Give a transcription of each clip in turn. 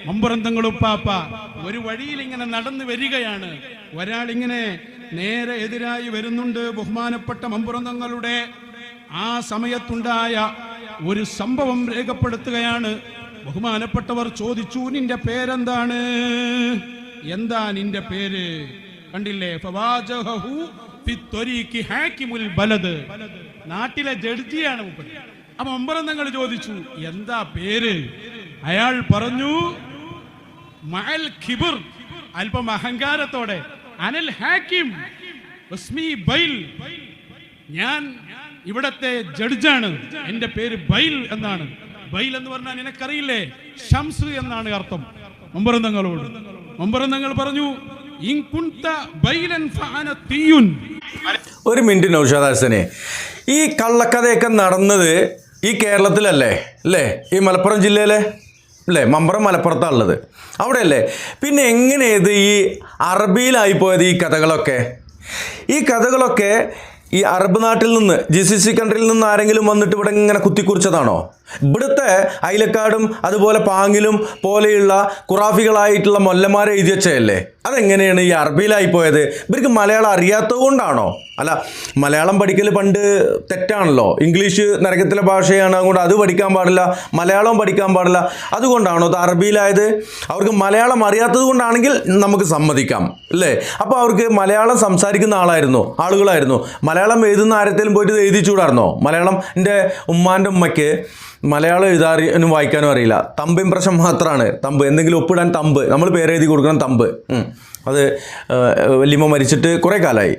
മമ്പുറന്തങ്ങളുപ്പാപ്പ ഒരു വഴിയിൽ ഇങ്ങനെ നടന്നു വരികയാണ്. ഒരാളിങ്ങനെ നേരെ എതിരായി വരുന്നുണ്ട്. ബഹുമാനപ്പെട്ട മമ്പുറന്തങ്ങളുടെ ആ സമയത്തുണ്ടായ ഒരു സംഭവം രേഖപ്പെടുത്തുകയാണ്. ബഹുമാനപ്പെട്ടവർ ചോദിച്ചു, നിന്റെ പേരെന്താണ്? എന്താ നിന്റെ പേര്? കണ്ടില്ലേ, ഫവാജഹു ഫിത്വരീഖി ഹാകിമുൽ ബലദ്, നാട്ടിലെ ജഡ്ജിയാണ് മൂപ്പര്. അപ്പൊ മമ്പുറന്തങ്ങൾ ചോദിച്ചു, എന്താ പേര്? അയാൾ പറഞ്ഞു, മഅൽ ഖിബർ, അല്പം അഹങ്കാരത്തോടെ, അനൽ ഹാക്കിം വസ്മി ബൈൽ, ഞാൻ ഇവിടത്തെ ജഡ്ജാണ്, എന്റെ പേര് ബൈൽ എന്നാണ്. ബൈൽ എന്ന് പറഞ്ഞാൽ നിനക്കറിയില്ലേ, ഷംസ് എന്നാണ് അർത്ഥം. മമ്പുറന്തങ്ങളോട് മമ്പുറന്തങ്ങൾ പറഞ്ഞു, ഇൻ കുൻത ബൈലൻ ഫഅന തീയുൻ. ഒരു മിനിറ്റ് നൗഷാദ് ഹസനെ, ഈ കള്ളക്കഥയൊക്കെ നടന്നത് ഈ കേരളത്തിലല്ലേ അല്ലേ? ഈ മലപ്പുറം ജില്ലയിലെ അല്ലേ? മമ്പുറം മലപ്പുറത്താണുള്ളത്, അവിടെയല്ലേ? പിന്നെ എങ്ങനെയത് ഈ അറബിയിലായി പോയത് ഈ കഥകളൊക്കെ? ഈ കഥകളൊക്കെ ഈ അറബ് നാട്ടിൽ നിന്ന്, GCC കൺട്രിയിൽ നിന്ന് ആരെങ്കിലും വന്നിട്ട് ഇവിടെ ഇങ്ങനെ കുത്തിക്കുറിച്ചതാണോ? ഇവിടുത്തെ അയലക്കാടും അതുപോലെ പാങ്ങിലും പോലെയുള്ള ഖുറാഫികളായിട്ടുള്ള മൊല്ലന്മാരെ എഴുതി വെച്ചതല്ലേ? അതെങ്ങനെയാണ് ഈ അറബിയിലായി പോയത്? ഇവർക്ക് മലയാളം അറിയാത്തത് കൊണ്ടാണോ? അല്ല, മലയാളം പഠിക്കൽ പണ്ട് തെറ്റാണല്ലോ, ഇംഗ്ലീഷ് നരകത്തിലെ ഭാഷയാണ്, അതുകൊണ്ട് അത് പഠിക്കാൻ പാടില്ല, മലയാളവും പഠിക്കാൻ പാടില്ല, അതുകൊണ്ടാണോ അത് അറബിയിലായത്? അവർക്ക് മലയാളം അറിയാത്തത് കൊണ്ടാണെങ്കിൽ നമുക്ക് സമ്മതിക്കാം അല്ലേ? അപ്പോൾ അവർക്ക് മലയാളം സംസാരിക്കുന്ന ആളുകളായിരുന്നു. മലയാളം എഴുതുന്ന ആരെങ്കിലും പോയിട്ട് ഇത് എഴുതിച്ചൂടായിരുന്നോ? മലയാളം എൻ്റെ ഉമ്മാൻ്റെ ഉമ്മയ്ക്ക് മലയാളം എഴുതാനും വായിക്കാനും അറിയില്ല, തമ്പ് ഇംപ്രഷൻ മാത്രമാണ്. തമ്പ്, എന്തെങ്കിലും ഒപ്പിടാൻ തമ്പ്, നമ്മൾ പേരെഴുതി കൊടുക്കണം തമ്പ്. അത് വല്യമ്മ മരിച്ചിട്ട് കുറേ കാലമായി.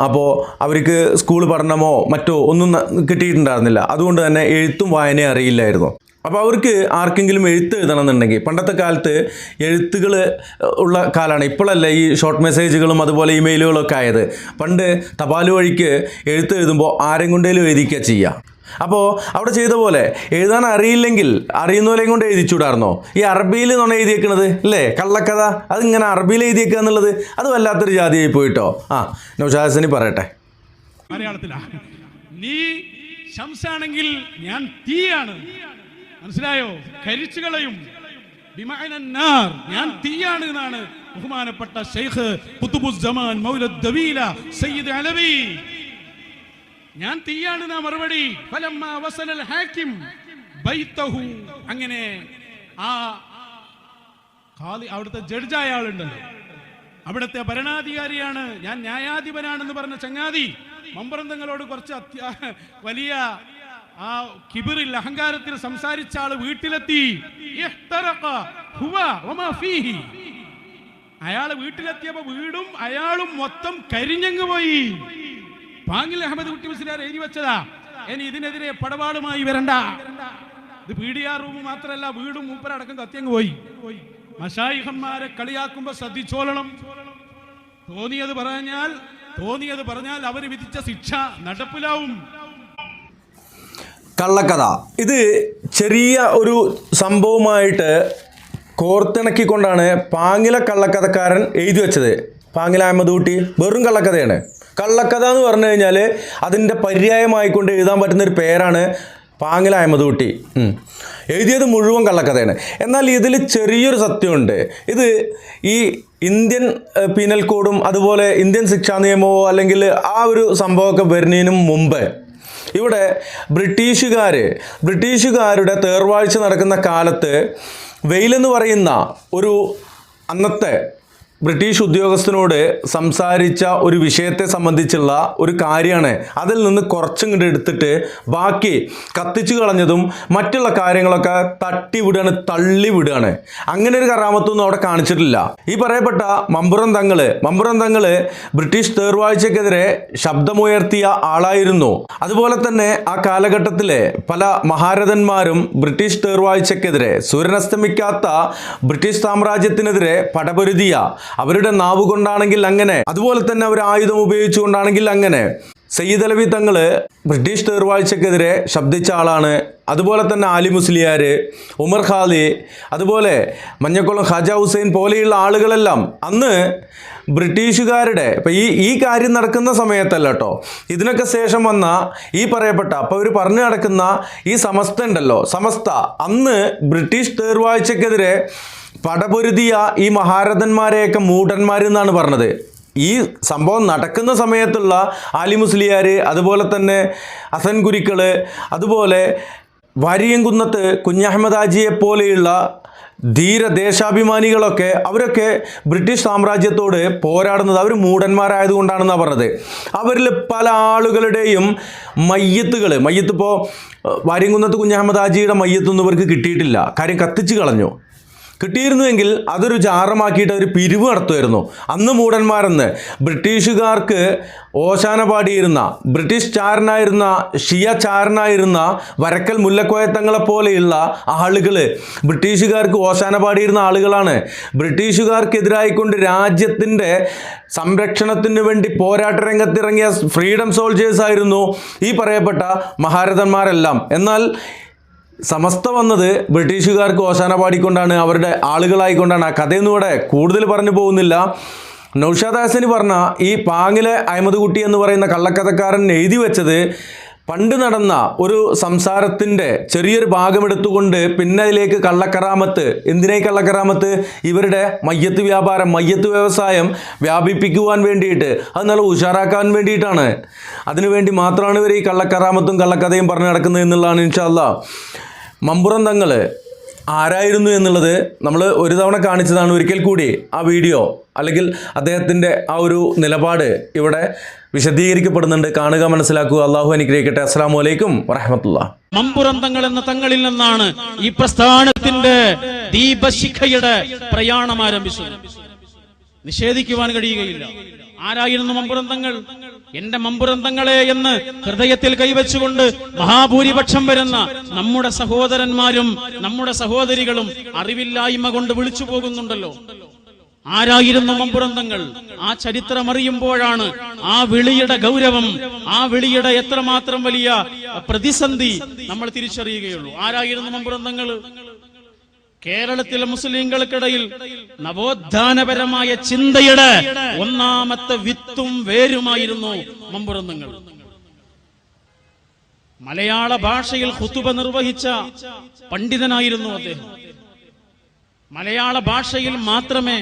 അപ്പോൾ അവർക്ക് സ്കൂൾ പഠനമോ മറ്റോ ഒന്നും കിട്ടിയിട്ടുണ്ടായിരുന്നില്ല, അതുകൊണ്ട് തന്നെ എഴുത്തും വായനയും അറിയില്ലായിരുന്നു. അപ്പോൾ അവർക്ക് ആർക്കെങ്കിലും എഴുത്ത് എഴുതണമെന്നുണ്ടെങ്കിൽ, പണ്ടത്തെ കാലത്ത് എഴുത്തുകൾ ഉള്ള കാലമാണ്, ഇപ്പോഴല്ല ഈ ഷോർട്ട് മെസ്സേജുകളും അതുപോലെ ഇമെയിലുകളൊക്കെ ആയത്. പണ്ട് തപാൽ വഴിക്ക് എഴുത്ത് എഴുതുമ്പോൾ ആരെയും കൊണ്ടേലും എഴുതിക്കുക ചെയ്യുക. അപ്പോൾ അവിടെ ചെയ്ത പോലെ എഴുതാൻ അറിയില്ലെങ്കിൽ അറിയുന്നവരെയും കൊണ്ട് എഴുതിച്ചൂടായിരുന്നോ? ഈ അറബിയിൽ നിന്നാണ് എഴുതിയേക്കണത് അല്ലേ? കള്ളക്കഥ അതിങ്ങനെ അറബിയിൽ എഴുതിയേക്കുക എന്നുള്ളത് അത് വല്ലാത്തൊരു ജാതിയായി പോയിട്ടോ. നൗഷാദ് ഹസനി പറയട്ടെ. മലയാളത്തിലാ, നീ ശംസാണെങ്കിൽ ഞാൻ തീയാണ്, മനസ്സിലായോ? കരിച്ചു കളയും. ഞാൻ തീയാണ് എന്നാണ് ബഹുമാനപ്പെട്ട ശൈഖ് ഖുതുബുസ്സമാൻ മൗലദ് ദവീല സയ്യിദ് അലവി. ഞാൻ തീയാണ് എന്നാ മറുപടി. ഫലമ്മാ വസലൽ ഹാക്കിം ബൈതഹു, അങ്ങനെ ആ അവിടുത്തെ ജഡ്ജായ ആളുണ്ടല്ലോ, അവിടുത്തെ ഭരണാധികാരിയാണ്, ഞാൻ ന്യായാധിപനാണെന്ന് പറഞ്ഞ ചങ്ങാതി മമ്പുറന്തങ്ങളോട് കുറച്ച് വലിയ ആ കിബിറിൽ, അഹങ്കാരത്തിൽ സംസാരിച്ച ആള് വീട്ടിലെത്തി. അയാള് വീട്ടിലെത്തിയപ്പോ വീടും അയാളും മൊത്തം കരിഞ്ഞങ്ങ് പോയി. പാങ്ങിൽ അഹമ്മദ് കുട്ടി മുസ്ലിയാർ എഴുതി വെച്ചതാ, ഇനി ഇതിനെതിരെ പടപാടുമായി വരണ്ട. ഇത് PDR റൂം മാത്രമല്ല, വീടും മൂപ്പരടക്കം കത്തിയങ്ങ് പോയി. മശായിഖന്മാരെ കളിയാക്കുമ്പോ ശ്രദ്ധിച്ചോളണം. തോന്നിയത് പറഞ്ഞാൽ അവര് വിധിച്ച ശിക്ഷ നടപ്പിലാവും. കള്ളക്കഥ ഇത് ചെറിയ ഒരു സംഭവമായിട്ട് കോർത്തിണക്കിക്കൊണ്ടാണ് പാങ്ങിലെ കള്ളക്കഥക്കാരൻ എഴുതി വെച്ചത്. പാങ്ങിൽ അഹമ്മദ് കുട്ടി വെറും കള്ളക്കഥയാണ്. കള്ളക്കഥ എന്ന് പറഞ്ഞു കഴിഞ്ഞാൽ അതിൻ്റെ പര്യായമായിക്കൊണ്ട് എഴുതാൻ പറ്റുന്നൊരു പേരാണ് പാങ്ങിൽ അഹമ്മദ് കുട്ടി. എഴുതിയത് മുഴുവൻ കള്ളക്കഥയാണ്. എന്നാൽ ഇതിൽ ചെറിയൊരു സത്യമുണ്ട്. ഇത് ഈ ഇന്ത്യൻ പീനൽ കോഡും അതുപോലെ ഇന്ത്യൻ ശിക്ഷാ നിയമമോ അല്ലെങ്കിൽ ആ ഒരു സംഭവമൊക്കെ വരുന്നതിനും മുമ്പ് ഇവിടെ ബ്രിട്ടീഷുകാരുടെ തേർവാഴ്ച നടക്കുന്ന കാലത്ത് വെയിലെന്ന് പറയുന്ന ഒരു അന്നത്തെ ബ്രിട്ടീഷ് ഉദ്യോഗസ്ഥനോട് സംസാരിച്ച ഒരു വിഷയത്തെ സംബന്ധിച്ചുള്ള ഒരു കാര്യമാണ്. അതിൽ നിന്ന് കുറച്ചും കൂടി എടുത്തിട്ട് ബാക്കി കത്തിച്ചു കളഞ്ഞതും മറ്റുള്ള കാര്യങ്ങളൊക്കെ തള്ളിവിടുകയാണ്. അങ്ങനെ ഒരു കറാമത്തൊന്നും അവിടെ കാണിച്ചിട്ടില്ല. ഈ പറയപ്പെട്ട മമ്പുറം തങ്ങള് ബ്രിട്ടീഷ് തേർവാഴ്ചക്കെതിരെ ശബ്ദമുയർത്തിയ ആളായിരുന്നു. അതുപോലെ തന്നെ ആ കാലഘട്ടത്തിലെ പല മഹാരഥന്മാരും ബ്രിട്ടീഷ് തേർവാഴ്ചക്കെതിരെ, സൂര്യനസ്തമിക്കാത്ത ബ്രിട്ടീഷ് സാമ്രാജ്യത്തിനെതിരെ പടപൊരുതിയ, അവരുടെ നാവ് കൊണ്ടാണെങ്കിൽ അങ്ങനെ, അതുപോലെ തന്നെ അവർ ആയുധം ഉപയോഗിച്ചുകൊണ്ടാണെങ്കിൽ അങ്ങനെ. സയ്യിദ് അലവി തങ്ങൾ ബ്രിട്ടീഷ് തേർവാഴ്ചക്കെതിരെ ശബ്ദിച്ച ആളാണ്. അതുപോലെ തന്നെ ആലി മുസ്ലിയാർ, ഉമർ ഖാലി, അതുപോലെ മഞ്ഞക്കുളം ഖാജ ഹുസൈൻ പോലെയുള്ള ആളുകളെല്ലാം അന്ന് ബ്രിട്ടീഷുകാരുടെ ഇപ്പം ഈ കാര്യം നടക്കുന്ന സമയത്തല്ല കേട്ടോ, ഇതിനൊക്കെ ശേഷം വന്ന ഈ പറയപ്പെട്ട അപ്പോൾ അവർ പറഞ്ഞു നടക്കുന്ന ഈ സമസ്ത ഉണ്ടല്ലോ, സമസ്ത അന്ന് ബ്രിട്ടീഷ് തേർവാഴ്ചക്കെതിരെ പടപൊരുതിയ ഈ മഹാരഥന്മാരെയൊക്കെ മൂഢന്മാരെന്നാണ് പറഞ്ഞത്. ഈ സംഭവം നടക്കുന്ന സമയത്തുള്ള ആലി മുസ്ലിയാർ, അതുപോലെ തന്നെ ഹസൻ കുരിക്കൾ, അതുപോലെ വാരിയംകുന്നത്ത് കുഞ്ഞഹമ്മദ് ഹാജിയെ പോലെയുള്ള ധീരദേശാഭിമാനികളൊക്കെ അവരൊക്കെ ബ്രിട്ടീഷ് സാമ്രാജ്യത്തോട് പോരാടുന്നത് അവർ മൂഢന്മാരായതുകൊണ്ടാണെന്നാണ് പറഞ്ഞത്. അവരിൽ പല ആളുകളുടെയും മയ്യത്ത് ഇപ്പോൾ വാരിയംകുന്നത്ത് കുഞ്ഞഹമ്മദ് ഹാജിയുടെ മയ്യത്തൊന്നും ഇവർക്ക് കിട്ടിയിട്ടില്ല. കാര്യം കത്തിച്ച് കളഞ്ഞു. കിട്ടിയിരുന്നുവെങ്കിൽ അതൊരു ജാറമാക്കിയിട്ട് അവർ പിരിവ് നടത്തുമായിരുന്നു. അന്ന് മൂഢന്മാരെന്ന് ബ്രിട്ടീഷുകാർക്ക് ഓശാന പാടിയിരുന്ന ബ്രിട്ടീഷ് ചാരനായിരുന്ന ഷിയ ചാരനായിരുന്ന വരക്കൽ മുല്ലക്കോയത്തങ്ങളെ പോലെയുള്ള ആളുകൾ ബ്രിട്ടീഷുകാർക്ക് ഓശാന പാടിയിരുന്ന ആളുകളാണ്. ബ്രിട്ടീഷുകാർക്കെതിരായിക്കൊണ്ട് രാജ്യത്തിൻ്റെ സംരക്ഷണത്തിന് വേണ്ടി പോരാട്ട രംഗത്തിറങ്ങിയ ഫ്രീഡം സോൾജേഴ്സ് ആയിരുന്നു ഈ പറയപ്പെട്ട മഹാരഥന്മാരെല്ലാം. എന്നാൽ സമസ്ത വന്നത് ബ്രിട്ടീഷുകാർക്ക് ഓശാന പാടിക്കൊണ്ടാണ്, അവരുടെ ആളുകളായിക്കൊണ്ടാണ്. ആ കഥയൊന്നും ഇവിടെ കൂടുതൽ പറഞ്ഞു പോകുന്നില്ല. നൗഷാദ് ഹസനി പറഞ്ഞ ഈ പാങ്ങിലെ അഹമ്മദ് കുട്ടി എന്ന് പറയുന്ന കള്ളക്കഥക്കാരൻ എഴുതി വെച്ചത് പണ്ട് നടന്ന ഒരു സംസാരത്തിൻ്റെ ചെറിയൊരു ഭാഗമെടുത്തുകൊണ്ട് പിന്നെ അതിലേക്ക് കള്ളക്കറാമത്ത്, എന്തിനായി കള്ളക്കറാമത്ത്? ഇവരുടെ മയ്യത്ത് വ്യാപാരം, മയ്യത്ത് വ്യവസായം വ്യാപിപ്പിക്കുവാൻ വേണ്ടിയിട്ട്, അത് നല്ല ഉഷാറാക്കാൻ വേണ്ടിയിട്ടാണ്. അതിനുവേണ്ടി മാത്രമാണ് ഇവർ ഈ കള്ളക്കറാമത്തും കള്ളക്കഥയും പറഞ്ഞു നടക്കുന്നത് എന്നുള്ളതാണ്. ഇൻഷാ അല്ലാഹ് മമ്പുറം തങ്ങൾ ആരായിരുന്നു എന്നുള്ളത് നമ്മൾ ഒരു തവണ കാണിച്ചതാണ്. ഒരിക്കൽ കൂടി ആ വീഡിയോ അല്ലെങ്കിൽ അദ്ദേഹത്തിൻ്റെ ആ ഒരു നിലപാട് ഇവിടെ വിശദീകരിക്കപ്പെടുന്നുണ്ട്. കാണുക, മനസ്സിലാക്കുക. അള്ളാഹു അനുഗ്രഹിക്കട്ടെ. അസ്സലാമു അലൈക്കും വറഹ്മത്തുള്ളാഹി. മമ്പുറം തങ്ങൾ എന്ന തങ്ങളിൽ നിന്നാണ് ഈ പ്രസ്ഥാനത്തിന്റെ ദീപശിഖയുടെ പ്രയാണം ആരംഭിച്ചത്. നിഷേധിക്കുവാൻ കഴിയുകയില്ല. ആരായിരുന്നു മമ്പുറം തങ്ങൾ? എന്റെ മമ്പുറം തങ്ങളെ എന്ന് ഹൃദയത്തിൽ കൈവച്ചുകൊണ്ട് മഹാഭൂരിപക്ഷം വരുന്ന നമ്മുടെ സഹോദരന്മാരും നമ്മുടെ സഹോദരികളും അറിവില്ലായ്മ കൊണ്ട് വിളിച്ചു പോകുന്നുണ്ടല്ലോ. ആരായിരുന്നു മമ്പുറം തങ്ങൾ? ആ ചരിത്രം അറിയുമ്പോഴാണ് ആ വിളിയുടെ ഗൗരവം, ആ വിളിയുടെ എത്രമാത്രം വലിയ പ്രതിസന്ധി നമ്മൾ തിരിച്ചറിയുകയുള്ളൂ. ആരായിരുന്നു മമ്പുറം തങ്ങൾ? കേരളത്തിലെ മുസ്ലിങ്ങൾക്കിടയിൽ നവോത്ഥാനപരമായ ചിന്തയുടെ ഒന്നാമത്തെ വിത്തും വേരുമായിരുന്നു മമ്പുറം തങ്ങൾ. മലയാള ഭാഷയിൽ ഖുതുബ നിർവഹിച്ച പണ്ഡിതനായിരുന്നു അദ്ദേഹം. മലയാള ഭാഷയിൽ മാത്രമേ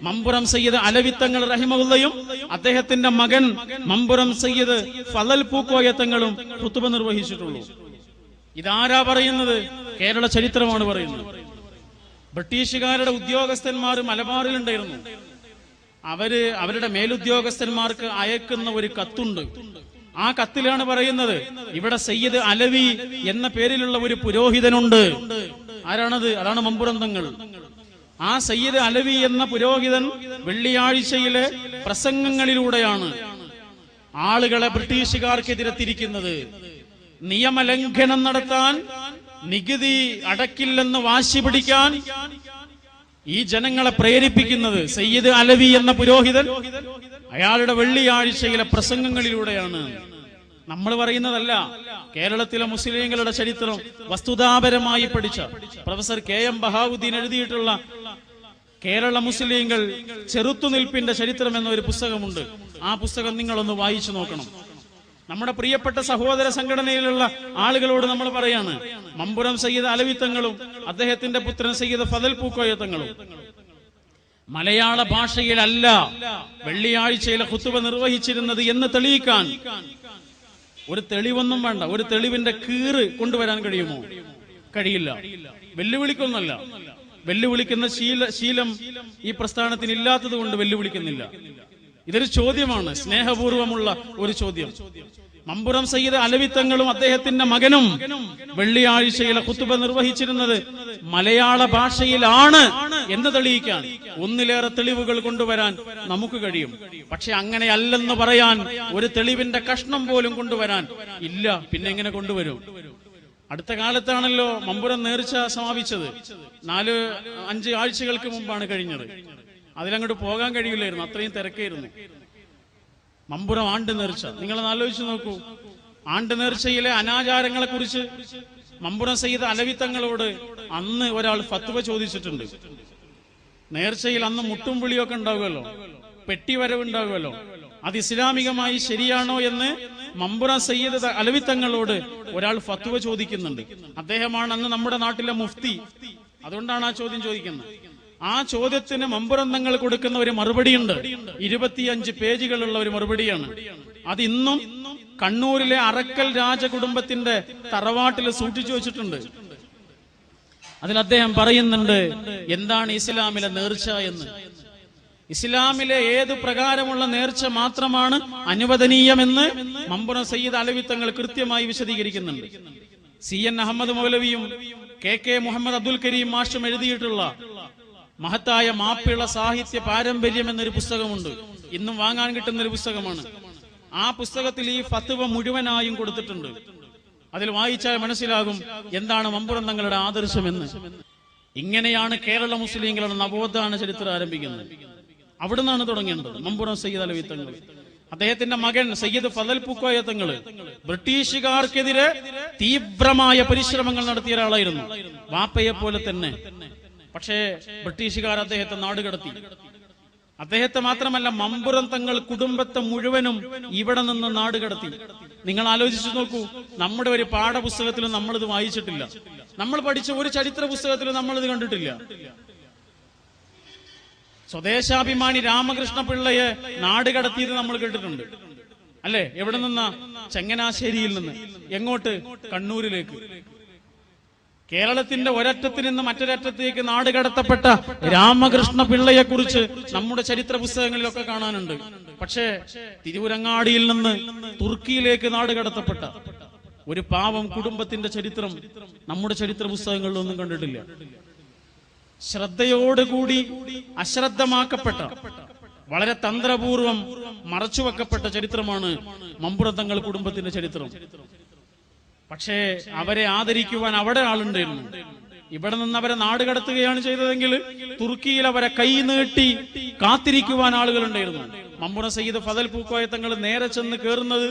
മമ്പുറം സയ്യിദ് അലവിത്തങ്ങൾ റഹിമഹുല്ലയും അദ്ദേഹത്തിന്റെ മകൻ മമ്പുറം സയ്യിദ് ഫളൽ പൂക്കോയ തങ്ങളും ഖുതുബ നിർവഹിച്ചിട്ടുള്ളൂ. ഇതാരാ പറയുന്നത്? കേരള ചരിത്രമാണ് പറയുന്നത്. ബ്രിട്ടീഷുകാരുടെ ഉദ്യോഗസ്ഥന്മാർ മലബാറിലുണ്ടായിരുന്നു. അവരുടെ മേലുദ്യോഗസ്ഥന്മാർക്ക് അയക്കുന്ന ഒരു കത്തുണ്ട്. ആ കത്തിലാണ് പറയുന്നത്, ഇവിടെ സയ്യിദ് അലവി എന്ന പേരിലുള്ള ഒരു പുരോഹിതനുണ്ട്. ആരാണത്? അതാണ് മമ്പുറം തങ്ങൾ. ആ സയ്യിദ് അലവി എന്ന പുരോഹിതൻ വെള്ളിയാഴ്ചയിലെ പ്രസംഗങ്ങളിലൂടെയാണ് ആളുകളെ ബ്രിട്ടീഷുകാർക്കെതിരെ തിരിക്കുന്നത്. നിയമലംഘനം നടത്താൻ, നികുതി അടക്കില്ലെന്ന് വാശി പിടിക്കാൻ ഈ ജനങ്ങളെ പ്രേരിപ്പിക്കുന്നത് സയ്യിദ് അലവി എന്ന പുരോഹിതൻ അയാളുടെ വെള്ളിയാഴ്ചയിലെ പ്രസംഗങ്ങളിലൂടെയാണ്. നമ്മൾ പറയുന്നതല്ല. കേരളത്തിലെ മുസ്ലിങ്ങളുടെ ചരിത്രം വസ്തുതാപരമായി പഠിച്ച പ്രൊഫസർ KM ബഹാവുദ്ദീൻ എഴുതിയിട്ടുള്ള കേരള മുസ്ലിങ്ങൾ ചെറുത്തുനിൽപ്പിന്റെ ചരിത്രം എന്ന ഒരു പുസ്തകമുണ്ട്. ആ പുസ്തകം നിങ്ങളൊന്ന് വായിച്ചു നോക്കണം. നമ്മുടെ പ്രിയപ്പെട്ട സഹോദര സംഘടനയിലുള്ള ആളുകളോട് നമ്മൾ പറയാണ്, മമ്പുറം സയ്യിദ് അലവി തങ്ങളും അദ്ദേഹത്തിന്റെ പുത്രൻ സയ്യിദ് ഫളൽ പൂക്കോയ തങ്ങളും മലയാള ഭാഷയിലല്ല വെള്ളിയാഴ്ചയിലെ ഖുതുബ നിർവഹിച്ചിരുന്നത് എന്ന് തെളിയിക്കാൻ ഒരു തെളിവൊന്നും വേണ്ട. ഒരു തെളിവിന്റെ കീറ് കൊണ്ടുവരാൻ കഴിയുമോ? കഴിയില്ല. വെല്ലുവിളിക്കൊന്നല്ല. വെല്ലുവിളിക്കുന്ന ശീലം ഈ പ്രസ്ഥാനത്തിന് ഇല്ലാത്തത് കൊണ്ട് വെല്ലുവിളിക്കുന്നില്ല. ഇതൊരു ചോദ്യമാണ്, സ്നേഹപൂർവമുള്ള ഒരു ചോദ്യം. മമ്പുറം സയ്യിദ് അലവി തങ്ങളും അദ്ദേഹത്തിന്റെ മകനും വെള്ളിയാഴ്ചയിലെ ഖുതുബ നിർവഹിച്ചിരുന്നത് മലയാള ഭാഷയിലാണ് എന്ന് തെളിയിക്കാൻ ഒന്നിലേറെ തെളിവുകൾ കൊണ്ടുവരാൻ നമുക്ക് കഴിയും. പക്ഷെ അങ്ങനെയല്ലെന്ന് പറയാൻ ഒരു തെളിവിന്റെ കഷ്ണം പോലും കൊണ്ടുവരാൻ ഇല്ല. പിന്നെ എങ്ങനെ കൊണ്ടുവരും? അടുത്ത കാലത്താണല്ലോ മമ്പുറം നേർച്ച സമാപിച്ചത്. 4-5 ആഴ്ചകൾക്ക് മുമ്പാണ് കഴിഞ്ഞത്. അതിലങ്ങോട്ട് പോകാൻ കഴിയില്ലായിരുന്നു, അത്രയും തിരക്കായിരുന്നു. മമ്പുറം ആണ്ട് നേർച്ച നിങ്ങളൊന്ന് ആലോചിച്ച് നോക്കൂ. ആണ്ട് നേർച്ചയിലെ അനാചാരങ്ങളെ കുറിച്ച് മമ്പുറം സയ്യിദ് അലവി തങ്ങളോട് അന്ന് ഒരാൾ ഫത്വ ചോദിച്ചിട്ടുണ്ട്. നേർച്ചയിൽ അന്ന് മുട്ടും വിളിയൊക്കെ ഉണ്ടാകുമല്ലോ, പെട്ടിവരവ് ഉണ്ടാകുമല്ലോ, അത് ഇസ്ലാമികമായി ശരിയാണോ എന്ന് മമ്പുറം സയ്യിദ് അലവി തങ്ങളോട് ഒരാൾ ഫത്വ ചോദിക്കുന്നുണ്ട്. അദ്ദേഹമാണ് അന്ന് നമ്മുടെ നാട്ടിലെ മുഫ്തി. അതുകൊണ്ടാണ് ആ ചോദ്യം ചോദിക്കുന്നത്. ആ ചോദ്യത്തിന് മമ്പുറന്തങ്ങൾ കൊടുക്കുന്ന ഒരു മറുപടിയുണ്ട്. 25 പേജുകളുള്ള ഒരു മറുപടിയാണ്. അത് ഇന്നും കണ്ണൂരിലെ അറക്കൽ രാജകുടുംബത്തിന്റെ തറവാട്ടിൽ സൂക്ഷിച്ചു വെച്ചിട്ടുണ്ട്. അതിൽ അദ്ദേഹം പറയുന്നുണ്ട് എന്താണ് ഇസ്ലാമിലെ നേർച്ച എന്ന്. ഇസ്ലാമിലെ ഏത് പ്രകാരമുള്ള നേർച്ച മാത്രമാണ് അനുവദനീയമെന്ന് മമ്പുറം സയ്യിദ് അലവി തങ്ങൾ കൃത്യമായി വിശദീകരിക്കുന്നുണ്ട്. CN അഹമ്മദ് മൗലവിയും KK മുഹമ്മദ് അബ്ദുൽ കരീം മാഷും എഴുതിയിട്ടുള്ള മഹത്തായ മാപ്പിള സാഹിത്യ പാരമ്പര്യം എന്നൊരു പുസ്തകമുണ്ട്. ഇന്നും വാങ്ങാൻ കിട്ടുന്ന ഒരു പുസ്തകമാണ്. ആ പുസ്തകത്തിൽ ഈ ഫത്വ മുഴുവനായും കൊടുത്തിട്ടുണ്ട്. അതിൽ വായിച്ചാൽ മനസ്സിലാകും എന്താണ് മമ്പുറം തങ്ങളുടെ ആദർശമെന്ന്. ഇങ്ങനെയാണ് കേരള മുസ്ലിങ്ങളുടെ നവോത്ഥാന ചരിത്രം ആരംഭിക്കുന്നത്. അവിടെ നിന്നാണ് തുടങ്ങേണ്ടത്. മമ്പുറം സയ്യിദ് അലവി തങ്ങൾ, അദ്ദേഹത്തിന്റെ മകൻ സയ്യിദ് ഫദൽ പൂക്കോയ തങ്ങൾ ബ്രിട്ടീഷുകാർക്കെതിരെ തീവ്രമായ പരിശ്രമങ്ങൾ നടത്തിയ ഒരാളായിരുന്നു, വാപ്പയെ പോലെ തന്നെ. പക്ഷേ ബ്രിട്ടീഷുകാർ അദ്ദേഹത്തെ നാടുകടത്തി. അദ്ദേഹത്തെ മാത്രമല്ല, മമ്പുറം തങ്ങൾ കുടുംബത്തെ മുഴുവനും ഇവിടെ നിന്ന് നാടുകടത്തി. നിങ്ങൾ ആലോചിച്ചു നോക്കൂ, നമ്മുടെ ഒരു പാഠപുസ്തകത്തിലും നമ്മളിത് വായിച്ചിട്ടില്ല. നമ്മൾ പഠിച്ച ഒരു ചരിത്ര പുസ്തകത്തിലും നമ്മളിത് കണ്ടിട്ടില്ല. സ്വദേശാഭിമാനി രാമകൃഷ്ണ പിള്ളയെ നാടുകടത്തിയത് നമ്മൾ കേട്ടിട്ടുണ്ട്, അല്ലെ? എവിടെ നിന്നാ? ചങ്ങനാശ്ശേരിയിൽ നിന്ന്. എങ്ങോട്ട്? കണ്ണൂരിലേക്ക്. കേരളത്തിന്റെ ഒരറ്റത്ത് നിന്ന് മറ്റൊരറ്റത്തേക്ക് നാടുകടത്തപ്പെട്ട രാമകൃഷ്ണ പിള്ളയെ കുറിച്ച് നമ്മുടെ ചരിത്ര പുസ്തകങ്ങളിലൊക്കെ കാണാനുണ്ട്. പക്ഷേ തിരുവരങ്ങാടിയിൽ നിന്ന് തുർക്കിയിലേക്ക് നാടുകടത്തപ്പെട്ട ഒരു പാവം കുടുംബത്തിന്റെ ചരിത്രം നമ്മുടെ ചരിത്ര പുസ്തകങ്ങളിലൊന്നും കണ്ടിട്ടില്ല. ശ്രദ്ധയോടുകൂടി അശ്രദ്ധമാക്കപ്പെട്ട, വളരെ തന്ത്രപൂർവം മറച്ചുവെക്കപ്പെട്ട ചരിത്രമാണ് മമ്പുറം തങ്ങൾ കുടുംബത്തിന്റെ ചരിത്രം. പക്ഷേ അവരെ ആദരിക്കുവാൻ അവിടെ ആളുണ്ടായിരുന്നു. ഇവിടെ നിന്ന് അവരെ നാടുകടത്തുകയാണ് ചെയ്തതെങ്കിൽ തുർക്കിയിൽ അവരെ കൈ നീട്ടി കാത്തിരിക്കുവാൻ ആളുകളുണ്ടായിരുന്നു. മമ്പുറം സയ്യിദ് ഫദൽ പൂക്കോയ തങ്ങൾ നേരെ ചെന്ന് കയറുന്നത്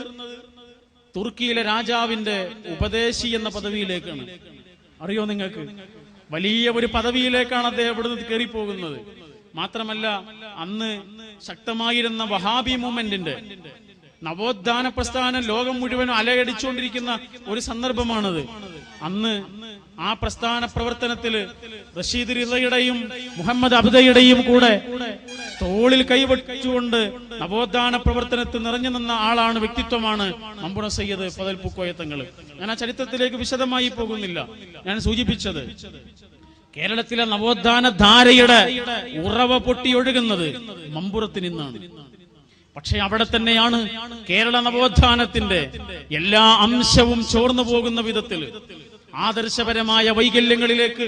തുർക്കിയിലെ രാജാവിന്റെ ഉപദേശി എന്ന പദവിയിലേക്കാണ്. അറിയോ നിങ്ങൾക്ക്? വലിയ ഒരു പദവിയിലേക്കാണ് അദ്ദേഹം ഇവിടുന്ന് കയറിപ്പോകുന്നത്. മാത്രമല്ല, അന്ന് ശക്തമായിരുന്ന വഹാബി മൂവ്മെന്റിന്റെ നവോത്ഥാന പ്രസ്ഥാനം ലോകം മുഴുവനും അലയടിച്ചുകൊണ്ടിരിക്കുന്ന ഒരു സന്ദർഭമാണത്. അന്ന് ആ പ്രസ്ഥാന പ്രവർത്തനത്തില് റഷീദ് റിളയുടെയും മുഹമ്മദ് അബ്ദയുടെയും കൂടെ തോളിൽ കൈവച്ചുകൊണ്ട് നവോത്ഥാന പ്രവർത്തനത്തിൽ നിറഞ്ഞു നിന്ന ആളാണ്, വ്യക്തിത്വമാണ് മമ്പുറം സയ്യിദ് ഫദൽ പൂക്കോയ തങ്ങൾ. ഞാൻ ആ ചരിത്രത്തിലേക്ക് വിശദമായി പോകുന്നില്ല. ഞാൻ സൂചിപ്പിച്ചത് കേരളത്തിലെ നവോത്ഥാന ധാരയുടെ ഉറവ പൊട്ടിയൊഴുകുന്നത് മമ്പുറത്തിൽ നിന്നാണ്. പക്ഷെ അവിടെ തന്നെയാണ് കേരള നവോത്ഥാനത്തിന്റെ എല്ലാ അംശവും ചോർന്നു പോകുന്ന വിധത്തിൽ ആദർശപരമായ വൈകല്യങ്ങളിലേക്ക്,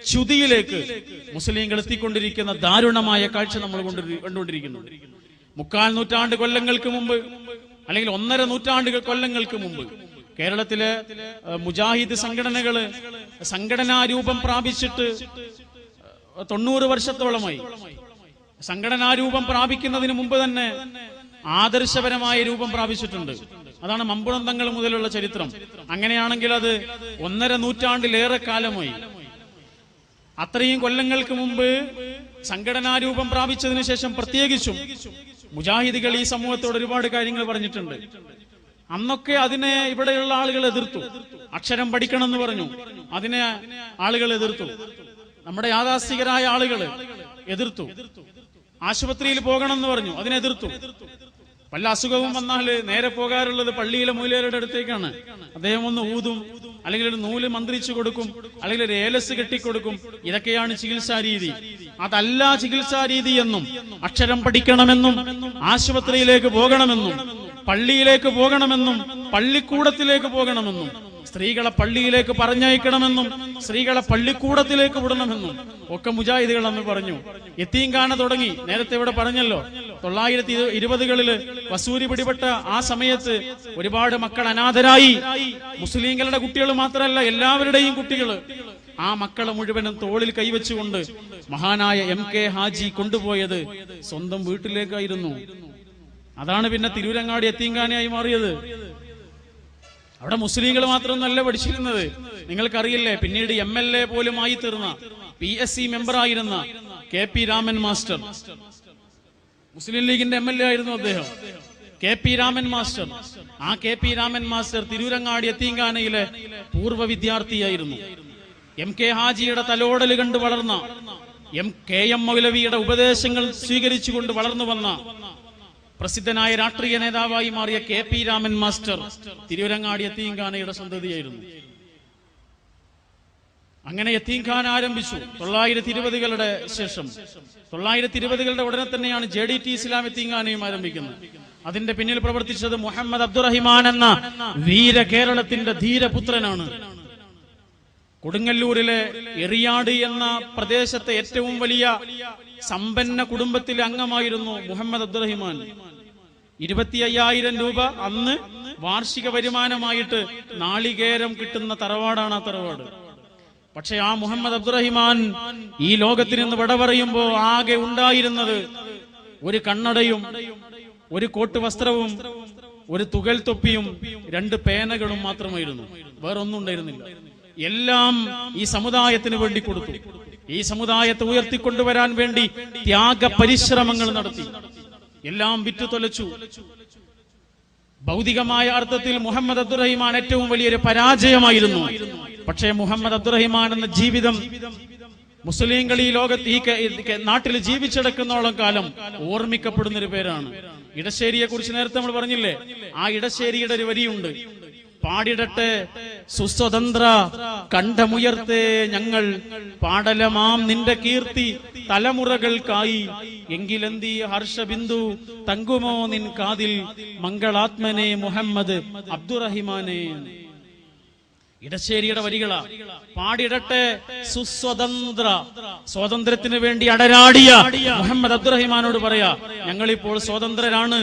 ച്യുതിയിലേക്ക് മുസ്ലിങ്ങൾ എത്തിക്കൊണ്ടിരിക്കുന്ന ദാരുണമായ കാഴ്ച നമ്മൾ കണ്ടുകൊണ്ടിരിക്കുന്നു. 3/4 നൂറ്റാണ്ട് കൊല്ലങ്ങൾക്ക് മുമ്പ്, അല്ലെങ്കിൽ 1.5 നൂറ്റാണ്ട് കൊല്ലങ്ങൾക്ക് മുമ്പ് കേരളത്തിലെ മുജാഹിദ് സംഘടനകള് സംഘടനാ രൂപം പ്രാപിച്ചിട്ട് 90 വർഷത്തോളമായി. സംഘടനാ രൂപം പ്രാപിക്കുന്നതിന് മുമ്പ് തന്നെ ആദർശപരമായ രൂപം പ്രാപിച്ചിട്ടുണ്ട്. അതാണ് മമ്പുറം തങ്ങൾ മുതലുള്ള ചരിത്രം. അങ്ങനെയാണെങ്കിൽ അത് 1.5 നൂറ്റാണ്ടിലേറെ കാലമായി. അത്രയും കൊല്ലങ്ങൾക്ക് മുമ്പ് സംഘടനാ രൂപം പ്രാപിച്ചതിന് ശേഷം പ്രത്യേകിച്ചും മുജാഹിദുകൾ ഈ സമൂഹത്തോട് ഒരുപാട് കാര്യങ്ങൾ പറഞ്ഞിട്ടുണ്ട്. അന്നൊക്കെ അതിനെ ഇവിടെയുള്ള ആളുകൾ എതിർത്തു. അക്ഷരം പഠിക്കണം എന്ന് പറഞ്ഞു, അതിനെ ആളുകൾ എതിർത്തു. നമ്മുടെ യാഥാസ്ഥികരായ ആളുകൾ എതിർത്തു. ആശുപത്രിയിൽ പോകണം എന്ന് പറഞ്ഞു, അതിനെ എതിർത്തു. വല്ല അസുഖവും വന്നാൽ നേരെ പോകാറുള്ളത് പള്ളിയിലെ മൂലയുടെ അടുത്തേക്കാണ്. അദ്ദേഹം ഒന്ന് ഊതും, അല്ലെങ്കിൽ ഒരു നൂല് മന്ത്രിച്ചു കൊടുക്കും, അല്ലെങ്കിൽ ഒരു ഏലസ് കെട്ടിക്കൊടുക്കും. ഇതൊക്കെയാണ് ചികിത്സാ രീതി. അതല്ല ചികിത്സാ രീതി എന്നും, അക്ഷരം പഠിക്കണമെന്നും, ആശുപത്രിയിലേക്ക് പോകണമെന്നും, പള്ളിയിലേക്ക് പോകണമെന്നും, പള്ളിക്കൂടത്തിലേക്ക് പോകണമെന്നും, സ്ത്രീകളെ പള്ളിയിലേക്ക് പറഞ്ഞയക്കണമെന്നും, സ്ത്രീകളെ പള്ളിക്കൂടത്തിലേക്ക് വിടണമെന്നും ഒക്കെ മുജാഹിദുകൾ അന്ന് പറഞ്ഞു. യത്തീംഖാന തുടങ്ങി. നേരത്തെ ഇവിടെ പറഞ്ഞല്ലോ, 1920കളില് വസൂരി പിടിപെട്ട ആ സമയത്ത് ഒരുപാട് മക്കൾ അനാഥരായി. മുസ്ലിങ്ങളുടെ കുട്ടികൾ മാത്രമല്ല, എല്ലാവരുടെയും കുട്ടികള്. ആ മക്കളെ മുഴുവനും തോളിൽ കൈവച്ചുകൊണ്ട് മഹാനായ MK ഹാജി കൊണ്ടുപോയത് സ്വന്തം വീട്ടിലേക്കായിരുന്നു. അതാണ് പിന്നെ തിരൂരങ്ങാടി യത്തീംഖാനയായി മാറിയത്. അവിടെ മുസ്ലിങ്ങൾ മാത്രമൊന്നല്ല പഠിച്ചിരുന്നത്. നിങ്ങൾക്കറിയില്ലേ, പിന്നീട് MLA പോലും ആയി തീർന്ന, PSC മെമ്പറായിരുന്ന KP രാമൻ മാസ്റ്റർ, മുസ്ലിം ലീഗിന്റെ MLA ആയിരുന്നു അദ്ദേഹം, KP രാമൻ മാസ്റ്റർ. ആ KP രാമൻ മാസ്റ്റർ തിരൂരങ്ങാടി യത്തീംഖാനയിലെ പൂർവ്വ വിദ്യാർത്ഥിയായിരുന്നു. MK ഹാജിയുടെ തലോടൽ കണ്ടു വളർന്ന, KM മൗലവിയുടെ ഉപദേശങ്ങൾ സ്വീകരിച്ചുകൊണ്ട് വളർന്നു വന്ന പ്രസിദ്ധനായ രാഷ്ട്രീയ നേതാവായി മാറിയ KP രാമൻ മാസ്റ്റർ തിരൂരങ്ങാടി യതീംഖാനയുടെ സന്തതിയായിരുന്നു. അങ്ങനെ യതീംഖാന ആരംഭിച്ചു 920കളുടെ ശേഷം. 920കളുടെ ഉടനെ തന്നെയാണ് JDT ഇസ്ലാം യതീംഖാനയും ആരംഭിക്കുന്നത്. അതിന്റെ പിന്നിൽ പ്രവർത്തിച്ചത് മുഹമ്മദ് അബ്ദുറഹിമാൻ എന്ന വീര കേരളത്തിന്റെ ധീരപുത്രനാണ്. കൊടുങ്ങല്ലൂരിലെ എറിയാട് എന്ന പ്രദേശത്തെ ഏറ്റവും വലിയ സമ്പന്ന കുടുംബത്തിലെ അംഗമായിരുന്നു മുഹമ്മദ് അബ്ദുറഹിമാൻ. 25,000 രൂപ അന്ന് വാർഷിക വരുമാനമായിട്ട് നാളികേരം കിട്ടുന്ന തറവാടാണ് ആ തറവാട്. പക്ഷെ ആ മുഹമ്മദ് അബ്ദുറഹിമാൻ ഈ ലോകത്തിൽ നിന്ന് വിട പറയുമ്പോൾ ആകെ ഉണ്ടായിരുന്നത് ഒരു കണ്ണടയും ഒരു കോട്ട് വസ്ത്രവും ഒരു തുകൽ തൊപ്പിയും 2 പേനകളും മാത്രമായിരുന്നു. വേറൊന്നും ഉണ്ടായിരുന്നില്ല. എല്ലാം ഈ സമുദായത്തിന് വേണ്ടി കൊടുത്തു. ഈ സമുദായത്തെ ഉയർത്തിക്കൊണ്ടുവരാൻ വേണ്ടി ത്യാഗ പരിശ്രമങ്ങൾ നടത്തി. എല്ലാം വിറ്റു തൊലച്ചു. ഭൗതികമായ അർത്ഥത്തിൽ മുഹമ്മദ് അബ്ദുറഹിമാൻ ഏറ്റവും വലിയൊരു പരാജയമായിരുന്നു. പക്ഷേ മുഹമ്മദ് അബ്ദുറഹിമാൻ എന്ന ജീവിതം മുസ്ലിംകൾ ഈ ലോകത്ത് ഈ നാട്ടിൽ ജീവിച്ചെടുക്കുന്നോളം കാലം ഓർമ്മിക്കപ്പെടുന്ന ഒരു പേരാണ്. ഇടശ്ശേരിയെ കുറിച്ച് നേരത്തെ നമ്മൾ പറഞ്ഞില്ലേ, ആ ഇടശ്ശേരിയുടെ ഒരു വരിയുണ്ട്. പാടിടട്ടെ സുസ്വതന്ത്ര കണ്ഠമുയർത്തേ ഞങ്ങൾ, പാടലമാം നിന്റെ കീർത്തി തലമുറകൾക്കായി, എങ്കിലെന്തി ഹർഷബിന്ദു തങ്കുമോ നിൻ കാതിൽ, മംഗളാത്മനെ മുഹമ്മദ് അബ്ദുറഹിമാനെ. ഇടശ്ശേരിയുടെ വരികളാ. പാടിടട്ടെ സുസ്വതന്ത്ര, സ്വാതന്ത്ര്യത്തിന് വേണ്ടി അടരാടിയ മുഹമ്മദ് അബ്ദുറഹിമാനോട് പറയാ, ഞങ്ങളിപ്പോൾ സ്വതന്ത്രരാണ്.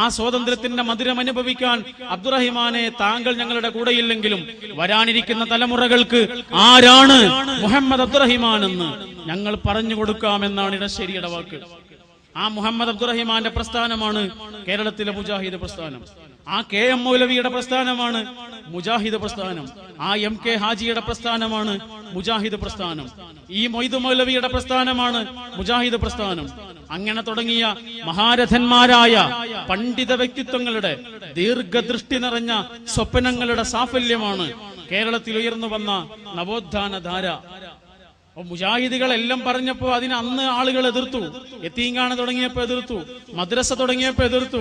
ആ സ്വാതന്ത്ര്യത്തിന്റെ മധുരം അനുഭവിക്കാൻ അബ്ദുറഹിമാനെ താങ്കൾ ഞങ്ങളുടെ കൂടെയില്ലെങ്കിലും വരാനിരിക്കുന്ന തലമുറകൾക്ക് ആരാണ് മുഹമ്മദ് അബ്ദുറഹിമാൻ എന്ന് ഞങ്ങൾ പറഞ്ഞു കൊടുക്കാമെന്നാണ് ഇടശ്ശേരിയുടെ വാക്ക്. ആ മുഹമ്മദ് അബ്ദുറഹിമാന്റെ പ്രസ്ഥാനമാണ് കേരളത്തിലെ മുജാഹിദ് പ്രസ്ഥാനം. ആ KM മൗലവിയുടെ പ്രസ്ഥാനമാണ് മുജാഹിദ് പ്രസ്ഥാനം. ആ MK ഹാജിയുടെ പ്രസ്ഥാനമാണ് മുജാഹിദ് പ്രസ്ഥാനം. ഈ മൊയ്തു മൗലവിയുടെ പ്രസ്ഥാനമാണ് മുജാഹിദ് പ്രസ്ഥാനം. അങ്ങനെ തുടങ്ങിയ മഹാരഥന്മാരായ പണ്ഡിത വ്യക്തിത്വങ്ങളുടെ ദീർഘദൃഷ്ടി നിറഞ്ഞ സ്വപ്നങ്ങളുടെ സാഫല്യമാണ് കേരളത്തിൽ ഉയർന്നു വന്ന നവോത്ഥാന ധാര. മുജാഹിദുകളെല്ലാം പറഞ്ഞപ്പോ അതിന് അന്ന് ആളുകൾ എതിർത്തു. യതീംഖാന തുടങ്ങിയപ്പോ എതിർത്തു, മദ്രസ തുടങ്ങിയപ്പോ എതിർത്തു,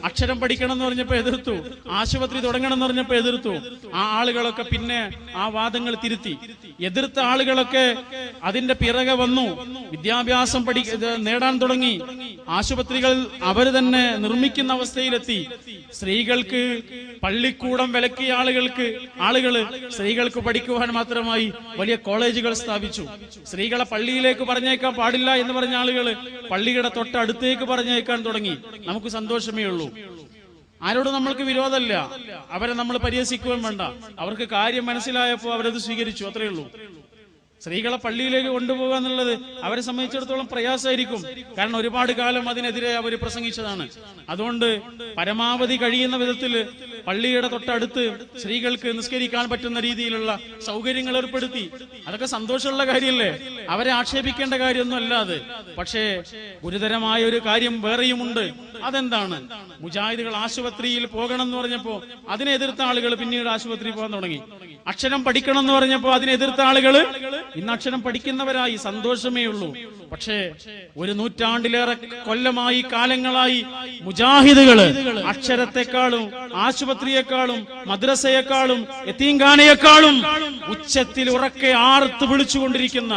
അക്ഷരം പഠിക്കണം എന്ന് പറഞ്ഞപ്പോ എതിർത്തു, ആശുപത്രി തുടങ്ങണം എന്ന് പറഞ്ഞപ്പോ എതിർത്തു. ആ ആളുകളൊക്കെ പിന്നെ ആ വാദങ്ങൾ തിരുത്തി. എതിർത്ത ആളുകളൊക്കെ അതിന്റെ പിറകെ വന്നു, വിദ്യാഭ്യാസം നേടാൻ തുടങ്ങി. ആശുപത്രികൾ അവര് തന്നെ നിർമ്മിക്കുന്ന അവസ്ഥയിലെത്തി. സ്ത്രീകൾക്ക് പള്ളിക്കൂടം വിലക്കിയ ആളുകള് സ്ത്രീകൾക്ക് പഠിക്കുവാൻ മാത്രമായി വലിയ കോളേജുകൾ സ്ഥാപിച്ചു. സ്ത്രീകളെ പള്ളിയിലേക്ക് പറഞ്ഞേക്കാൻ പാടില്ല എന്ന് പറഞ്ഞ ആളുകള് പള്ളിയുടെ തൊട്ടടുത്തേക്ക് പറഞ്ഞേക്കാൻ തുടങ്ങി. നമുക്ക് സന്തോഷമേ ഉള്ളൂ. ആരോടും നമ്മൾക്ക് വിരോധമല്ല. അവരെ നമ്മൾ പരിഹസിക്കുകയും വേണ്ട. അവർക്ക് കാര്യം മനസ്സിലായപ്പോൾ അവരത് സ്വീകരിച്ചു, അത്രയേ ഉള്ളൂ. സ്ത്രീകളെ പള്ളിയിലേക്ക് കൊണ്ടുപോകുക എന്നുള്ളത് അവരെ സംബന്ധിച്ചിടത്തോളം പ്രയാസമായിരിക്കും. കാരണം ഒരുപാട് കാലം അതിനെതിരെ അവർ പ്രസംഗിച്ചതാണ്. അതുകൊണ്ട് പരമാവധി കഴിയുന്ന വിധത്തിൽ പള്ളിയുടെ തൊട്ടടുത്ത് സ്ത്രീകൾക്ക് നിസ്കരിക്കാൻ പറ്റുന്ന രീതിയിലുള്ള സൗകര്യങ്ങൾ ഏർപ്പെടുത്തി. അതൊക്കെ സന്തോഷമുള്ള കാര്യമല്ലേ, അവരെ ആക്ഷേപിക്കേണ്ട കാര്യമൊന്നും അല്ല അത്. പക്ഷേ ഗുരുതരമായ ഒരു കാര്യം വേറെയുമുണ്ട്. അതെന്താണ്? മുജാഹിദുകൾ ആശുപത്രിയിൽ പോകണം എന്ന് പറഞ്ഞപ്പോ അതിനെ എതിർത്ത ആളുകൾ പിന്നീട് ആശുപത്രിയിൽ പോകാൻ തുടങ്ങി. അക്ഷരം പഠിക്കണം എന്ന് പറഞ്ഞപ്പോ അതിനെ എതിർത്ത ആളുകള് ഇന്ന് അക്ഷരം പഠിക്കുന്നവരായി. സന്തോഷമേ ഉള്ളൂ. പക്ഷേ 1 നൂറ്റാണ്ടിലേറെ കൊല്ലമായി, കാലങ്ങളായി മുജാഹിദുകള് അക്ഷരത്തെക്കാളും ആശുപത്രിയെക്കാളും മദ്രസയെക്കാളും യതീംഖാനയെക്കാളും ഉച്ചത്തിൽ ഉറക്കെ ആർത്ത് വിളിച്ചുകൊണ്ടിരിക്കുന്ന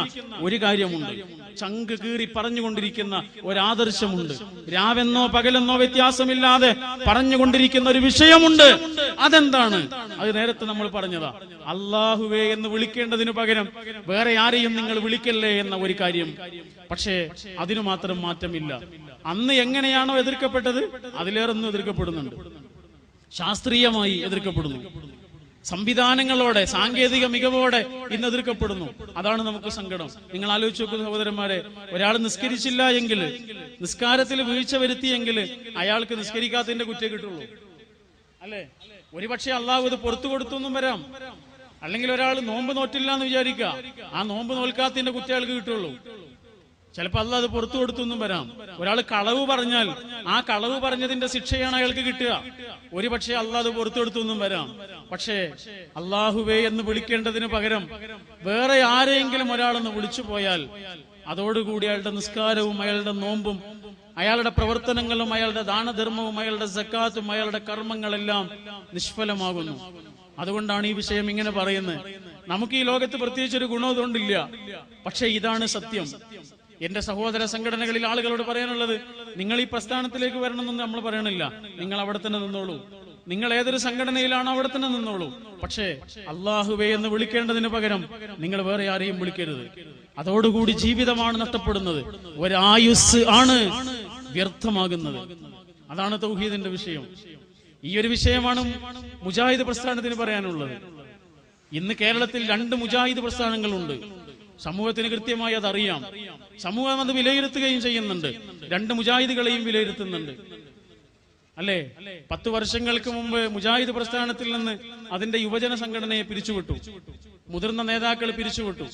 ഒരു കാര്യമുണ്ട്. ചങ്ക് കീറി പറഞ്ഞുകൊണ്ടിരിക്കുന്ന ഒരാദർശമുണ്ട്. രാവെന്നോ പകലെന്നോ വ്യത്യാസമില്ലാതെ പറഞ്ഞുകൊണ്ടിരിക്കുന്ന ഒരു വിഷയമുണ്ട്. അതെന്താണ്? അത് നേരത്തെ നമ്മൾ പറഞ്ഞതാ. അല്ലാഹുവേ എന്ന് വിളിക്കേണ്ടതിനു പകരം വേറെ ആരെയും നിങ്ങൾ വിളിക്കല്ലേ എന്ന ഒരു കാര്യം. പക്ഷേ അതിനു മാത്രം മാറ്റമില്ല. അന്ന് എങ്ങനെയാണോ എതിർക്കപ്പെട്ടത് അതിലേറൊന്നും എതിർക്കപ്പെടുന്നുണ്ട്. ശാസ്ത്രീയമായി എതിർക്കപ്പെടുന്നു. സംവിധാനങ്ങളോടെ, സാങ്കേതിക മികവോടെ ഇന്ന് എതിർക്കപ്പെടുന്നു. അതാണ് നമുക്ക് സങ്കടം. നിങ്ങൾ ആലോചിച്ച് നോക്കുന്ന സഹോദരന്മാരെ, ഒരാൾ നിസ്കരിച്ചില്ല എങ്കിൽ, നിസ്കാരത്തിൽ വീഴ്ച വരുത്തിയെങ്കിൽ അയാൾക്ക് നിസ്കരിക്കാത്തതിന്റെ കുറ്റേ കിട്ടുള്ളൂ, അല്ലെ? ഒരുപക്ഷെ അള്ളാഹു ഇത് പുറത്തു കൊടുത്തൊന്നും വരാം. അല്ലെങ്കിൽ ഒരാൾ നോമ്പ് നോറ്റില്ല എന്ന് വിചാരിക്കുക, ആ നോമ്പ് നോൽക്കാത്തതിന്റെ കുറ്റം അയാൾക്ക് കിട്ടുള്ളൂ. ചിലപ്പോൾ അള്ളാഹ് അത് പുറത്തു കൊടുത്തൊന്നും വരാം. ഒരാൾ കളവ് പറഞ്ഞാൽ ആ കളവ് പറഞ്ഞതിന്റെ ശിക്ഷയാണ് അയാൾക്ക് കിട്ടുക. ഒരുപക്ഷെ അള്ളാഹ് അത് പുറത്തു കൊടുത്തൊന്നും വരാം. പക്ഷേ അല്ലാഹുവേ എന്ന് വിളിക്കേണ്ടതിന് പകരം വേറെ ആരെയെങ്കിലും ഒരാളെന്ന് വിളിച്ചു പോയാൽ അതോടുകൂടി അയാളുടെ നിസ്കാരവും അയാളുടെ നോമ്പും അയാളുടെ പ്രവർത്തനങ്ങളും അയാളുടെ ദാനധർമ്മവും അയാളുടെ സക്കാത്തും അയാളുടെ കർമ്മങ്ങളെല്ലാം നിഷ്ഫലമാകുന്നു. അതുകൊണ്ടാണ് ഈ വിഷയം ഇങ്ങനെ പറയുന്നത്. നമുക്ക് ഈ ലോകത്ത് പ്രത്യേകിച്ച് ഒരു ഗുണം അതുകൊണ്ടില്ല. പക്ഷെ ഇതാണ് സത്യം. എന്റെ സഹോദര സംഘടനകളിൽ ആളുകളോട് പറയാനുള്ളത്, നിങ്ങൾ ഈ പ്രസ്ഥാനത്തിലേക്ക് വരണമെന്നൊന്നും നമ്മൾ പറയണില്ല. നിങ്ങൾ അവിടെ തന്നെ നിന്നോളൂ. നിങ്ങൾ ഏതൊരു സംഘടനയിലാണോ അവിടെ തന്നെ നിന്നോളൂ. പക്ഷേ അള്ളാഹുവേ എന്ന് വിളിക്കേണ്ടതിന് പകരം നിങ്ങൾ വേറെ ആരെയും വിളിക്കരുത്. അതോടുകൂടി ജീവിതമാണ് നഷ്ടപ്പെടുന്നത്, ഒരായുസ് ആണ് വ്യർത്ഥമാകുന്നത്. അതാണ് തൗഹീദിന്റെ വിഷയം. ഈ ഒരു വിഷയമാണ് മുജാഹിദ് പ്രസ്ഥാനത്തിന് പറയാനുള്ളത്. ഇന്ന് കേരളത്തിൽ 2 മുജാഹിദ് പ്രസ്ഥാനങ്ങളുണ്ട്. സമൂഹത്തിന് കൃത്യമായി അതറിയാം. സമൂഹം അത് വിലയിരുത്തുകയും ചെയ്യുന്നുണ്ട്. 2 മുജാഹിദുകളെയും വിലയിരുത്തുന്നുണ്ട്. അല്ലേ? 10 വർഷങ്ങൾക്ക് മുമ്പ് മുജാഹിദ് പ്രസ്ഥാനത്തിൽ നിന്ന് അതിന്റെ യുവജന സംഘടനയെ പിരിച്ചുവിട്ടു. മുതിർന്ന നേതാക്കൾ പിരിച്ചുവിട്ടു.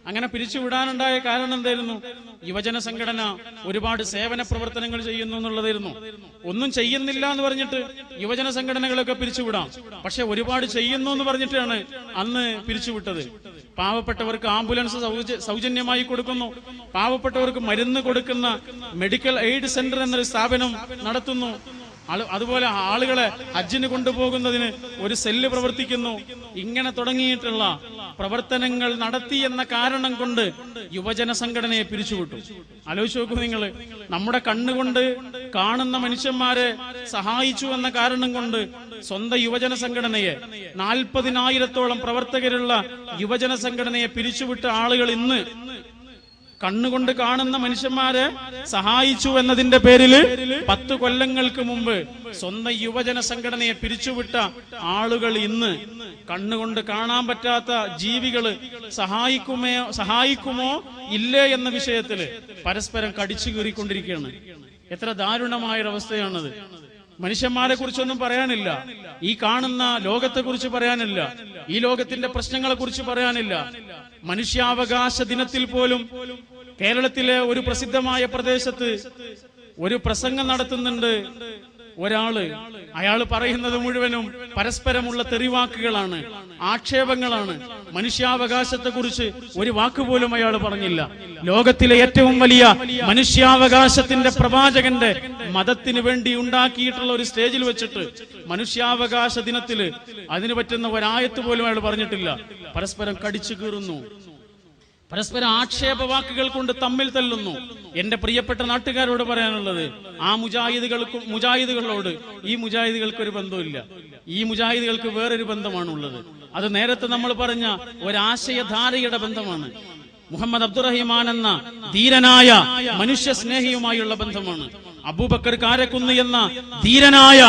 അങ്ങനെ പിരിച്ചുവിടാനുണ്ടായ കാരണം എന്തായിരുന്നു? യുവജന സംഘടന ഒരുപാട് സേവന പ്രവർത്തനങ്ങൾ ചെയ്യുന്നു എന്നുള്ളതായിരുന്നു. ഒന്നും ചെയ്യുന്നില്ല എന്ന് പറഞ്ഞിട്ട് യുവജന സംഘടനകളൊക്കെ പിരിച്ചുവിടാം. പക്ഷെ ഒരുപാട് ചെയ്യുന്നു എന്ന് പറഞ്ഞിട്ടാണ് അന്ന് പിരിച്ചുവിട്ടത്. പാവപ്പെട്ടവർക്ക് ആംബുലൻസ് സൗജന്യമായി കൊടുക്കുന്നു. പാവപ്പെട്ടവർക്ക് മരുന്ന് കൊടുക്കുന്ന മെഡിക്കൽ എയ്ഡ് സെന്റർ എന്നൊരു സ്ഥാപനം നടത്തുന്നു. അതുപോലെ ആളുകളെ ഹജ്ജിന് കൊണ്ടുപോകുന്നതിന് ഒരു സെല്ല് പ്രവർത്തിക്കുന്നു. ഇങ്ങനെ തുടങ്ങിയിട്ടുള്ള പ്രവർത്തനങ്ങൾ നടത്തി എന്ന കാരണം കൊണ്ട് യുവജന സംഘടനയെ പിരിച്ചുവിട്ടു. ആലോചിച്ച് നോക്കൂ നിങ്ങൾ. നമ്മുടെ കണ്ണുകൊണ്ട് കാണുന്ന മനുഷ്യന്മാരെ സഹായിച്ചു എന്ന കാരണം കൊണ്ട് സ്വന്തം യുവജന സംഘടനയെ 40,000-ഓളം പ്രവർത്തകരുള്ള യുവജന സംഘടനയെ പിരിച്ചുവിട്ട ആളുകൾ ഇന്ന് കണ്ണുകൊണ്ട് കാണുന്ന മനുഷ്യന്മാരെ സഹായിച്ചു എന്നതിന്റെ പേരില് 10 കൊല്ലങ്ങൾക്ക് മുമ്പ് സ്വന്തം യുവജന സംഘടനയെ പിരിച്ചുവിട്ട ആളുകൾ ഇന്ന് കണ്ണുകൊണ്ട് കാണാൻ പറ്റാത്ത ജീവികള് സഹായിക്കുമോ ഇല്ലേ എന്ന വിഷയത്തില് പരസ്പരം കടിച്ചു കീറിക്കൊണ്ടിരിക്കുകയാണ്. എത്ര ദാരുണമായൊരവസ്ഥയാണത്. മനുഷ്യന്മാരെ കുറിച്ചൊന്നും പറയാനില്ല. ഈ കാണുന്ന ലോകത്തെ കുറിച്ച് പറയാനില്ല. ഈ ലോകത്തിന്റെ പ്രശ്നങ്ങളെ കുറിച്ച് പറയാനില്ല. മനുഷ്യാവകാശ ദിനത്തിൽ പോലും കേരളത്തിലെ ഒരു പ്രസിദ്ധമായ പ്രദേശത്ത് ഒരു പ്രസംഗം നടത്തുന്നുണ്ട് ഒരാള്. അയാൾ പറയുന്നത് മുഴുവനും പരസ്പരമുള്ള തെറിവാക്കുകളാണ്, ആക്ഷേപങ്ങളാണ്. മനുഷ്യാവകാശത്തെ കുറിച്ച് ഒരു വാക്കുപോലും അയാൾ പറഞ്ഞില്ല. ലോകത്തിലെ ഏറ്റവും വലിയ മനുഷ്യാവകാശത്തിന്റെ പ്രവാചകന്റെ മതത്തിന് വേണ്ടി ഉണ്ടാക്കിയിട്ടുള്ള ഒരു സ്റ്റേജിൽ വെച്ചിട്ട് മനുഷ്യാവകാശ ദിനത്തില് അതിന് പറ്റുന്ന ഒരായത്ത് പോലും അയാൾ പറഞ്ഞിട്ടില്ല. പരസ്പരം കടിച്ചു കീറുന്നു, പരസ്പരം ആക്ഷേപവാക്കുകൾ കൊണ്ട് തമ്മിൽ തല്ലുന്നു. എന്റെ പ്രിയപ്പെട്ട നാട്ടുകാരോട് പറയാനുള്ളത്, ആ മുജാഹിദുകളോട് ഈ മുജാഹിദുകൾക്ക് ഒരു ബന്ധമില്ല. ഈ മുജാഹിദുകൾക്ക് വേറൊരു ബന്ധമാണുള്ളത്. അത് നേരത്തെ നമ്മൾ പറഞ്ഞ ഒരാശയധാരയുടെ ബന്ധമാണ്. മുഹമ്മദ് അബ്ദുറഹിമാൻ എന്ന ധീരനായ മനുഷ്യ സ്നേഹിയുമായുള്ള ബന്ധമാണ്. അബൂബക്കർ കാരക്കുന്ന് എന്ന ധീരനായ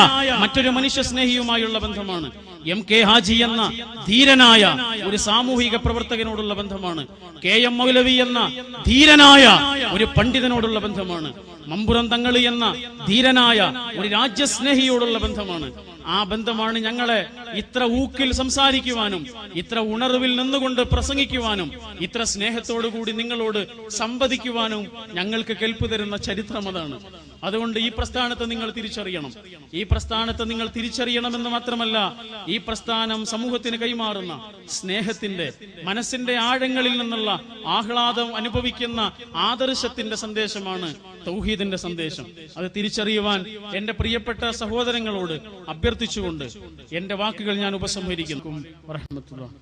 മറ്റൊരു മനുഷ്യ സ്നേഹിയുമായുള്ള ബന്ധമാണ്. MK ഹാജി എന്ന ധീരനായ ഒരു സാമൂഹിക പ്രവർത്തകനോടുള്ള ബന്ധമാണ്. KM മൗലവി എന്ന ധീരനായ ഒരു പണ്ഡിതനോടുള്ള ബന്ധമാണ്. മമ്പുറം തങ്ങളി എന്ന ധീരനായ ഒരു രാജ്യസ്നേഹിയോടുള്ള ബന്ധമാണ്. ആ ബന്ധമാണ് ഞങ്ങളെ ഇത്ര ഊക്കിൽ സംസാരിക്കുവാനും ഇത്ര ഉണർവിൽ നിന്നുകൊണ്ട് പ്രസംഗിക്കുവാനും ഇത്ര സ്നേഹത്തോടു കൂടി നിങ്ങളോട് സംവദിക്കുവാനും ഞങ്ങൾക്ക് കെൽപ്പ് തരുന്ന ചരിത്രം അതാണ്. അതുകൊണ്ട് ഈ പ്രസ്ഥാനത്തെ നിങ്ങൾ തിരിച്ചറിയണം. ഈ പ്രസ്ഥാനത്തെ നിങ്ങൾ തിരിച്ചറിയണമെന്ന് മാത്രമല്ല, ഈ പ്രസ്ഥാനം സമൂഹത്തിന് കൈമാറുന്ന സ്നേഹത്തിന്റെ, മനസ്സിന്റെ ആഴങ്ങളിൽ നിന്നുള്ള ആഹ്ലാദം അനുഭവിക്കുന്ന ആദർശത്തിന്റെ സന്ദേശമാണ് തൗഹീദിന്റെ സന്ദേശം. അത് തിരിച്ചറിയുവാൻ എന്റെ പ്രിയപ്പെട്ട സഹോദരങ്ങളോട് അഭ്യർത്ഥിച്ചുകൊണ്ട് എന്റെ വാക്കുകൾ ഞാൻ ഉപസംഹരിക്കുന്നു. വറഹ്മത്തുള്ളാഹി.